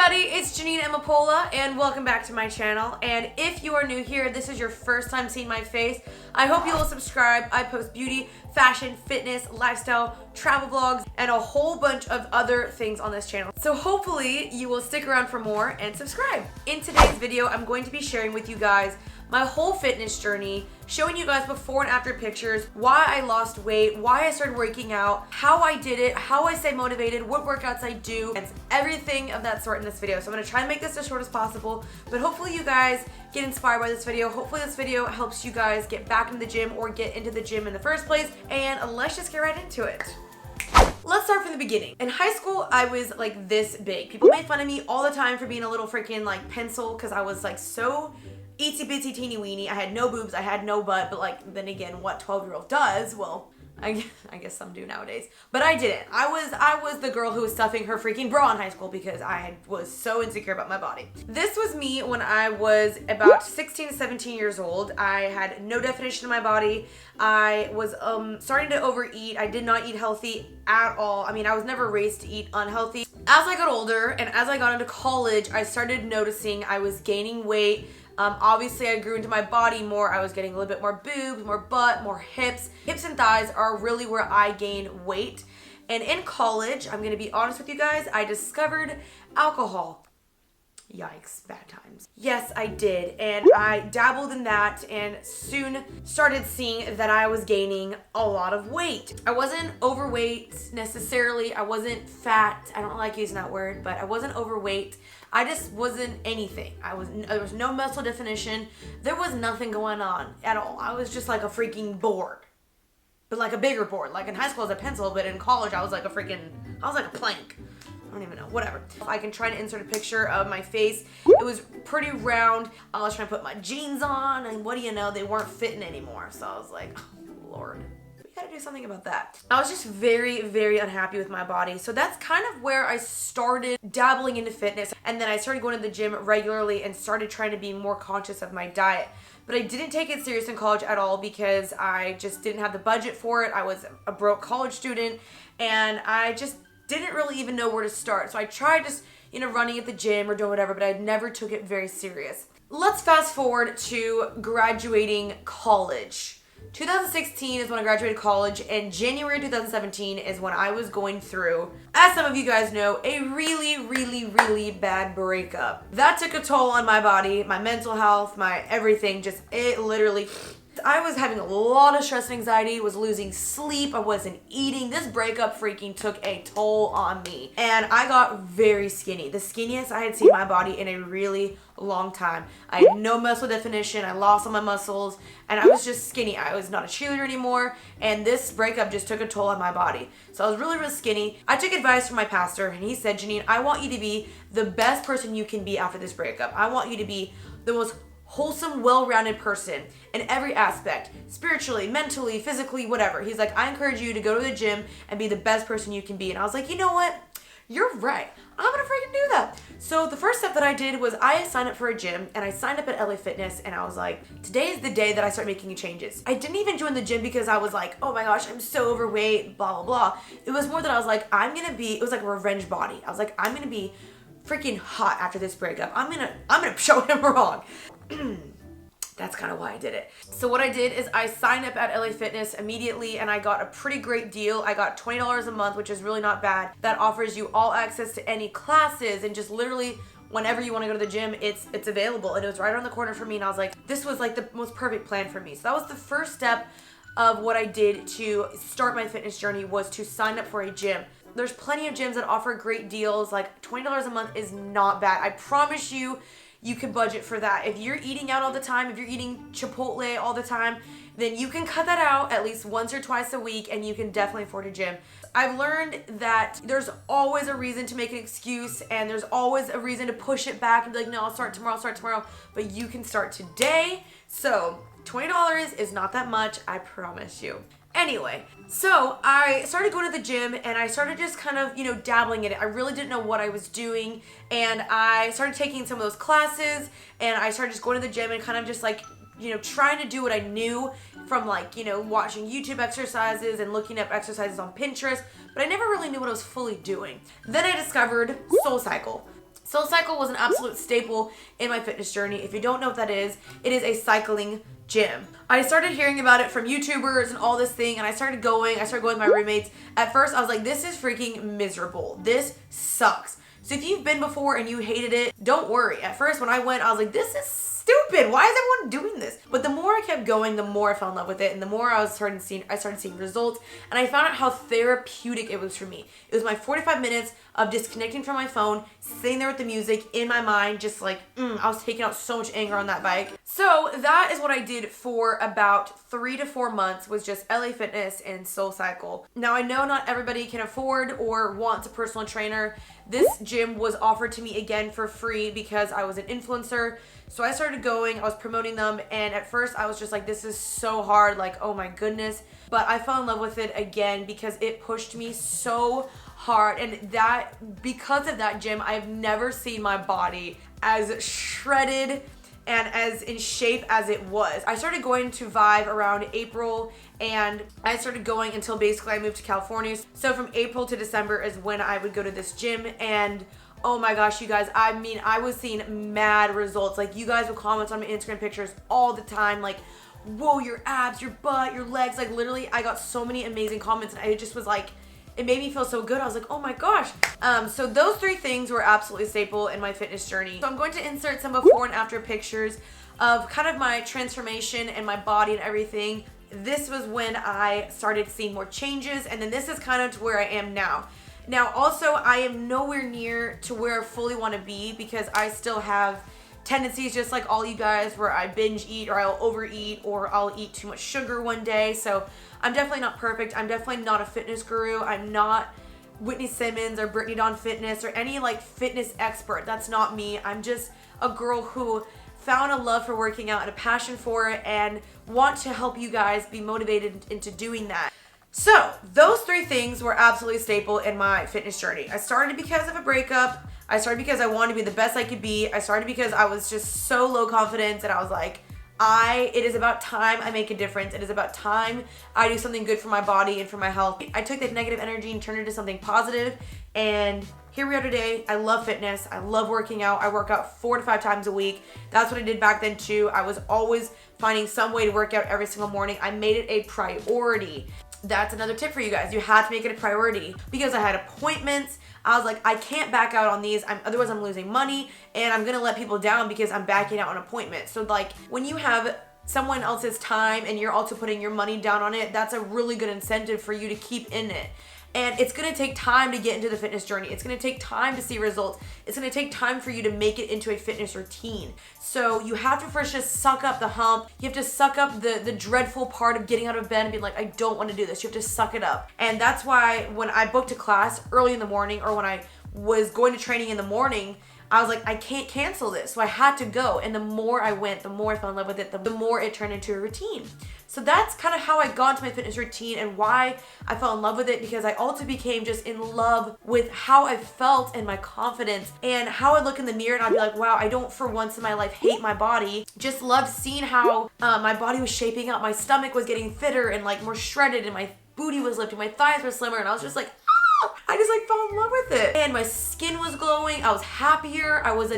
everybody, it's Jeanine Amapola and welcome back to my channel. And if you are new here, this is your first time seeing my face, I hope you will subscribe. I post beauty, fashion, fitness, lifestyle, travel vlogs, and a whole bunch of other things on this channel. So hopefully you will stick around for more and subscribe. In today's video, I'm going to be sharing with you guys my whole fitness journey, showing you guys before and after pictures, why I lost weight, why I started working out, how I did it, how I stay motivated, what workouts I do, and everything of that sort in this video. So I'm gonna try and make this as short as possible, but hopefully you guys get inspired by this video. Hopefully this video helps you guys get back in the gym or get into the gym in the first place, and let's just get right into it. Let's start from the beginning. In high school, I was like this big. People made fun of me all the time for being a little freaking like pencil because I was like so itsy bitsy teeny weeny. I had no boobs, I had no butt, but like then again, what 12-year-old does? Well, I guess some do nowadays. But I didn't. I was the girl who was stuffing her freaking bra in high school because I was so insecure about my body. This was me when I was about 16 to 17 years old. I had no definition of my body. I was starting to overeat. I did not eat healthy at all. I mean, I was never raised to eat unhealthy. As I got older and as I got into college, I started noticing I was gaining weight. Obviously I grew into my body more. I was getting a little bit more boobs, more butt, more hips. Hips and thighs are really where I gain weight. And in college, I'm gonna be honest with you guys, I discovered alcohol. Yikes, bad times. Yes, I did. And I dabbled in that and soon started seeing that I was gaining a lot of weight. I wasn't overweight necessarily. I wasn't fat. I don't like using that word, but I wasn't overweight. I just wasn't anything. There was no muscle definition. There was nothing going on at all. I was just like a freaking board. But like a bigger board. Like in high school I was a pencil, but in college I was like a plank. I don't even know, whatever. I can try to insert a picture of my face. It was pretty round. I was trying to put my jeans on, and what do you know, they weren't fitting anymore. So I was like, oh, Lord. Gotta do something about that. I was just very, very unhappy with my body. So that's kind of where I started dabbling into fitness. And then I started going to the gym regularly and started trying to be more conscious of my diet. But I didn't take it serious in college at all because I just didn't have the budget for it. I was a broke college student and I just didn't really even know where to start. So I tried just, running at the gym or doing whatever, but I never took it very serious. Let's fast forward to graduating college. 2016 is when I graduated college, and January 2017 is when I was going through, as some of you guys know, a really, really, really bad breakup. That took a toll on my body, my mental health, my everything, I was having a lot of stress and anxiety, was losing sleep, I wasn't eating. This breakup freaking took a toll on me. And I got very skinny. The skinniest I had seen my body in a really long time. I had no muscle definition, I lost all my muscles, and I was just skinny. I was not a cheerleader anymore, and this breakup just took a toll on my body. So I was really, really skinny. I took advice from my pastor, and he said, Jeanine, I want you to be the best person you can be after this breakup. I want you to be the most wholesome, well-rounded person in every aspect, spiritually, mentally, physically, whatever. He's like, I encourage you to go to the gym and be the best person you can be. And I was like, you know what? You're right. I'm gonna freaking do that. So the first step that I did was I signed up for a gym, and I signed up at LA Fitness, and I was like, today is the day that I start making changes. I didn't even join the gym because I was like, oh my gosh, I'm so overweight, blah, blah, blah. It was more that I was like, it was like a revenge body. I was like, I'm gonna be freaking hot after this breakup. I'm gonna show him wrong. That's kind of why I did it. So what I did is I signed up at LA Fitness immediately, and I got a pretty great deal. I got $20 a month, which is really not bad. That offers you all access to any classes, and just literally whenever you want to go to the gym, it's available. And it was right around the corner for me, and I was like, this was like the most perfect plan for me. So that was the first step of what I did to start my fitness journey, was to sign up for a gym. There's plenty of gyms that offer great deals. Like $20 a month is not bad. I promise you, you can budget for that. If you're eating out all the time, if you're eating Chipotle all the time, then you can cut that out at least once or twice a week, and you can definitely afford a gym. I've learned that there's always a reason to make an excuse, and there's always a reason to push it back and be like, no, I'll start tomorrow, but you can start today. So $20 is not that much, I promise you. Anyway, so I started going to the gym, and I started just kind of, dabbling in it. I really didn't know what I was doing, and I started taking some of those classes, and I started just going to the gym and kind of just like, trying to do what I knew from like, watching YouTube exercises and looking up exercises on Pinterest, but I never really knew what I was fully doing. Then I discovered SoulCycle. SoulCycle was an absolute staple in my fitness journey. If you don't know what that is, it is a cycling gym. I started hearing about it from YouTubers and all this thing, and I started going with my roommates. At first, I was like, this is freaking miserable. This sucks. So if you've been before and you hated it, don't worry. At first, when I went, I was like, this is stupid. Why is everyone doing this? But the more I kept going, the more I fell in love with it, and the more I started seeing results, and I found out how therapeutic it was for me. It was my 45 minutes of disconnecting from my phone, sitting there with the music in my mind, just like, I was taking out so much anger on that bike. So that is what I did for about 3 to 4 months, was just LA Fitness and SoulCycle. Now I know not everybody can afford or wants a personal trainer. This gym was offered to me again for free because I was an influencer. So I started going, I was promoting them, and at first I was just like, this is so hard, like, oh my goodness. But I fell in love with it again because it pushed me so hard, and because of that gym, I've never seen my body as shredded and as in shape as it was. I started going to Vive around April, and I started going until basically I moved to California. So from April to December is when I would go to this gym, and oh my gosh, you guys, I mean, I was seeing mad results. Like, you guys would comment on my Instagram pictures all the time, like, whoa, your abs, your butt, your legs. Like, literally, I got so many amazing comments, and I just was like, it made me feel so good. I was like, oh my gosh. So those 3 things were absolutely staple in my fitness journey. So I'm going to insert some before and after pictures of kind of my transformation and my body and everything. This was when I started seeing more changes, and then this is kind of to where I am now. Now, also, I am nowhere near to where I fully want to be because I still have tendencies just like all you guys where I binge eat, or I'll overeat, or I'll eat too much sugar one day. So I'm definitely not perfect. I'm definitely not a fitness guru. I'm not Whitney Simmons or Brittany Dawn Fitness or any like fitness expert. That's not me. I'm just a girl who found a love for working out and a passion for it, and want to help you guys be motivated into doing that. So those 3 things were absolutely staple in my fitness journey. I started because of a breakup. I started because I wanted to be the best I could be. I started because I was just so low confidence, and I was like, it is about time I make a difference. It is about time I do something good for my body and for my health. I took that negative energy and turned it into something positive, and here we are today. I love fitness. I love working out. I work out 4 to 5 times a week. That's what I did back then too. I was always finding some way to work out every single morning. I made it a priority. That's another tip for you guys. You have to make it a priority because I had appointments. I was like, I can't back out on these. Otherwise I'm losing money, and I'm going to let people down because I'm backing out on appointments. So like, when you have someone else's time and you're also putting your money down on it, that's a really good incentive for you to keep in it. And it's going to take time to get into the fitness journey. It's going to take time to see results. It's going to take time for you to make it into a fitness routine. So you have to first just suck up the hump. You have to suck up the dreadful part of getting out of bed and being like, I don't want to do this. You have to suck it up. And that's why when I booked a class early in the morning, or when I was going to training in the morning, I was like, I can't cancel this. So I had to go. And the more I went, the more I fell in love with it, the more it turned into a routine. So that's kind of how I got into my fitness routine and why I fell in love with it, because I also became just in love with how I felt and my confidence and how I look in the mirror, and I'd be like, wow, I don't for once in my life hate my body. Just loved seeing how my body was shaping up. My stomach was getting fitter and like more shredded, and my booty was lifting, my thighs were slimmer, and I was just like, I just like fell in love with it. And my skin was glowing. I was happier. I was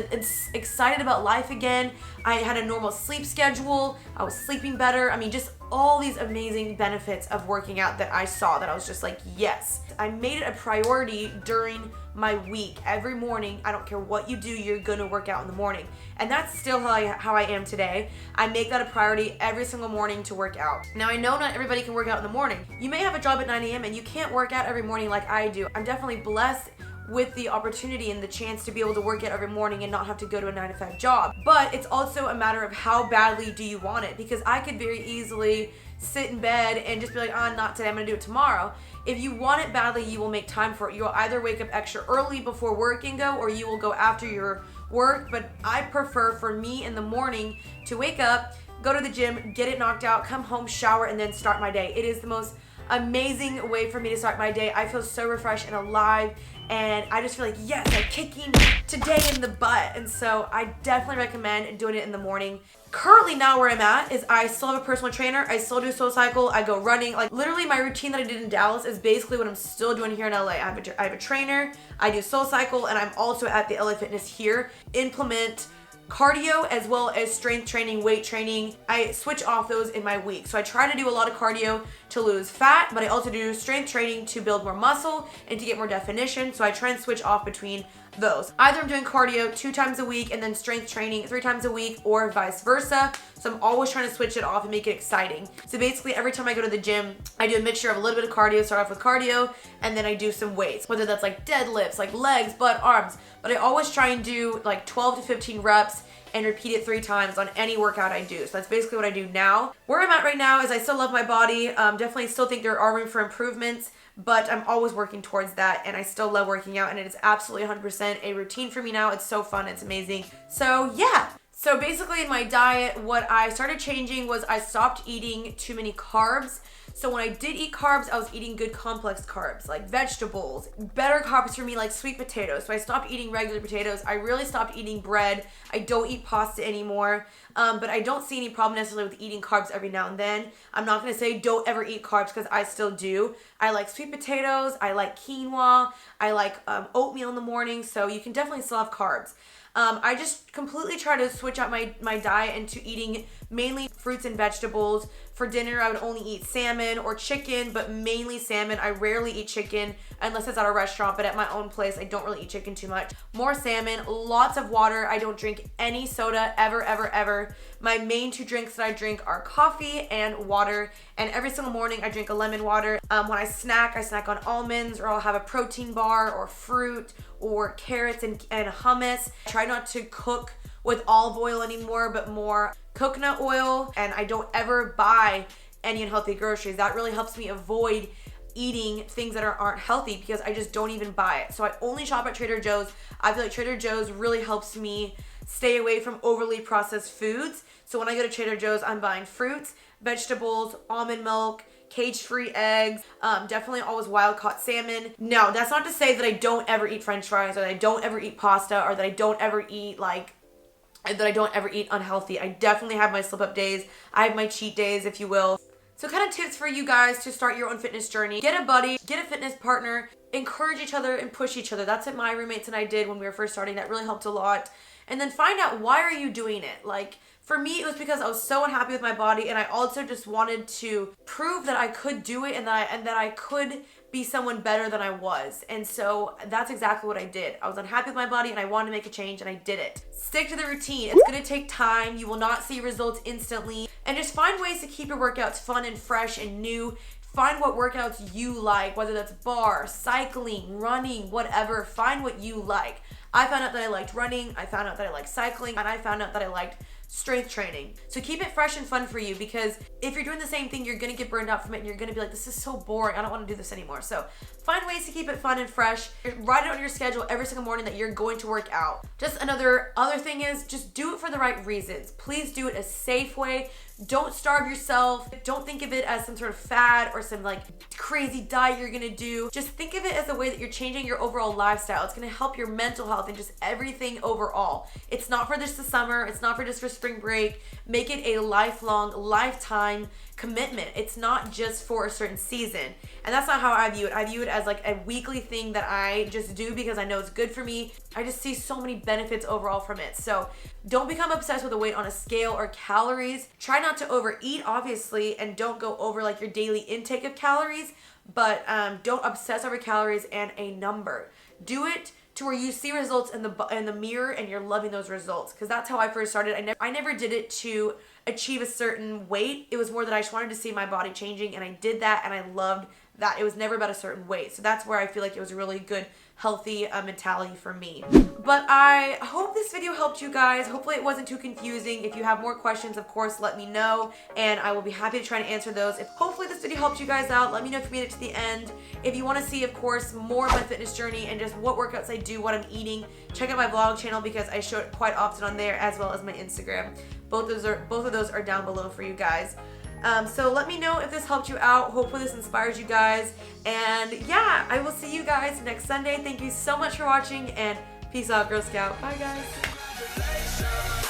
excited about life again. I had a normal sleep schedule. I was sleeping better. I mean, just all these amazing benefits of working out that I saw, that I was just like, yes. I made it a priority during my week. Every morning, I don't care what you do, you're gonna work out in the morning. And that's still how I am today. I make that a priority every single morning to work out. Now, I know not everybody can work out in the morning. You may have a job at 9 a.m. and you can't work out every morning like I do. I'm definitely blessed with the opportunity and the chance to be able to work out every morning and not have to go to a 9-to-5 job. But it's also a matter of how badly do you want it, because I could very easily sit in bed and just be like, not today, I'm gonna do it tomorrow. If you want it badly, you will make time for it. You'll either wake up extra early before work and go, or you will go after your work. But I prefer, for me in the morning, to wake up, go to the gym, get it knocked out, come home, shower, and then start my day. It is the most amazing way for me to start my day. I feel so refreshed and alive, and I just feel like, yes, I'm kicking today in the butt. And so I definitely recommend doing it in the morning. Currently now where I'm at is I still have a personal trainer. I still do SoulCycle. I go running. Like literally my routine that I did in Dallas is basically what I'm still doing here in LA. I have a trainer, I do SoulCycle, and I'm also at the LA Fitness here. Implement cardio as well as strength training, weight training. I switch off those in my week. So I try to do a lot of cardio to lose fat, but I also do strength training to build more muscle and to get more definition. So I try and switch off between those. Either I'm doing cardio 2 times a week and then strength training 3 times a week, or vice versa. So I'm always trying to switch it off and make it exciting. So basically every time I go to the gym, I do a mixture of a little bit of cardio, start off with cardio, and then I do some weights, whether that's like deadlifts, like legs, butt, arms. But I always try and do like 12 to 15 reps and repeat it 3 times on any workout I do. So that's basically what I do now. Where I'm at right now is I still love my body. Definitely still think there are room for improvements, but I'm always working towards that, and I still love working out, and it is absolutely 100% a routine for me now. It's so fun. It's amazing. So yeah. So basically in my diet, what I started changing was I stopped eating too many carbs. So when I did eat carbs, I was eating good complex carbs, like vegetables, better carbs for me, like sweet potatoes. So I stopped eating regular potatoes. I really stopped eating bread. I don't eat pasta anymore. But I don't see any problem necessarily with eating carbs every now and then. I'm not gonna say don't ever eat carbs, because I still do. I like sweet potatoes. I like quinoa. I like oatmeal in the morning. So you can definitely still have carbs. I just completely try to switch out my diet into eating mainly fruits and vegetables. For dinner, I would only eat salmon or chicken, but mainly salmon. I rarely eat chicken unless it's at a restaurant, but at my own place, I don't really eat chicken too much. More salmon, lots of water. I don't drink any soda ever, ever, ever. My main 2 drinks that I drink are coffee and water, and every single morning I drink a lemon water. When I snack on almonds, or I'll have a protein bar or fruit or carrots and hummus. I try not to cook with olive oil anymore, but more coconut oil, and I don't ever buy any unhealthy groceries. That really helps me avoid eating things that aren't healthy, because I just don't even buy it. So I only shop at Trader Joe's. I feel like Trader Joe's really helps me stay away from overly processed foods. So when I go to Trader Joe's, I'm buying fruits, vegetables, almond milk, cage-free eggs, definitely always wild-caught salmon. Now, that's not to say that I don't ever eat French fries, or that I don't ever eat pasta, or that I don't ever eat unhealthy. I definitely have my slip-up days. I have my cheat days, if you will. So kind of tips for you guys to start your own fitness journey. Get a buddy, get a fitness partner, encourage each other and push each other. That's what my roommates and I did when we were first starting. That really helped a lot. And then find out, why are you doing it? Like, for me, it was because I was so unhappy with my body, and I also just wanted to prove that I could do it, and that I could be someone better than I was. And so that's exactly what I did. I was unhappy with my body, and I wanted to make a change, and I did it. Stick to the routine. It's gonna take time. You will not see results instantly. And just find ways to keep your workouts fun and fresh and new. Find what workouts you like, whether that's bar, cycling, running, whatever. Find what you like. I found out that I liked running, I found out that I liked cycling, and I found out that I liked strength training. So keep it fresh and fun for you, because if you're doing the same thing, you're gonna get burned out from it, and you're gonna be like, this is so boring, I don't wanna do this anymore. So find ways to keep it fun and fresh. Write it on your schedule every single morning that you're going to work out. Just other thing is, just do it for the right reasons. Please do it a safe way. Don't starve yourself. Don't think of it as some sort of fad or some like crazy diet you're gonna do. Just think of it as a way that you're changing your overall lifestyle. It's gonna help your mental health and just everything overall. It's not for just the summer. It's not for just for spring break. Make it a lifelong, lifetime commitment. It's not just for a certain season. And that's not how I view it. I view it as like a weekly thing that I just do because I know it's good for me. I just see so many benefits overall from it. So don't become obsessed with the weight on a scale or calories. Try not to overeat, obviously, and don't go over like your daily intake of calories, but don't obsess over calories and a number. Do it to where you see results in the mirror and you're loving those results, because that's how I first started. I never did it to achieve a certain weight. It was more that I just wanted to see my body changing, and I did that, and I loved that. It was never about a certain weight. So that's where I feel like it was a really good, healthy mentality for me. But I hope this video helped you guys. Hopefully it wasn't too confusing. If you have more questions, of course, let me know, and I will be happy to try to answer those. Hopefully this video helped you guys out. Let me know if you made it to the end. If you want to see, of course, more of my fitness journey and just what workouts I do, what I'm eating, check out my vlog channel, because I show it quite often on there, as well as my Instagram. Both of those are down below for you guys. So let me know if this helped you out. Hopefully this inspires you guys. And yeah, I will see you guys next Sunday. Thank you so much for watching, and peace out, Girl Scout. Bye, guys.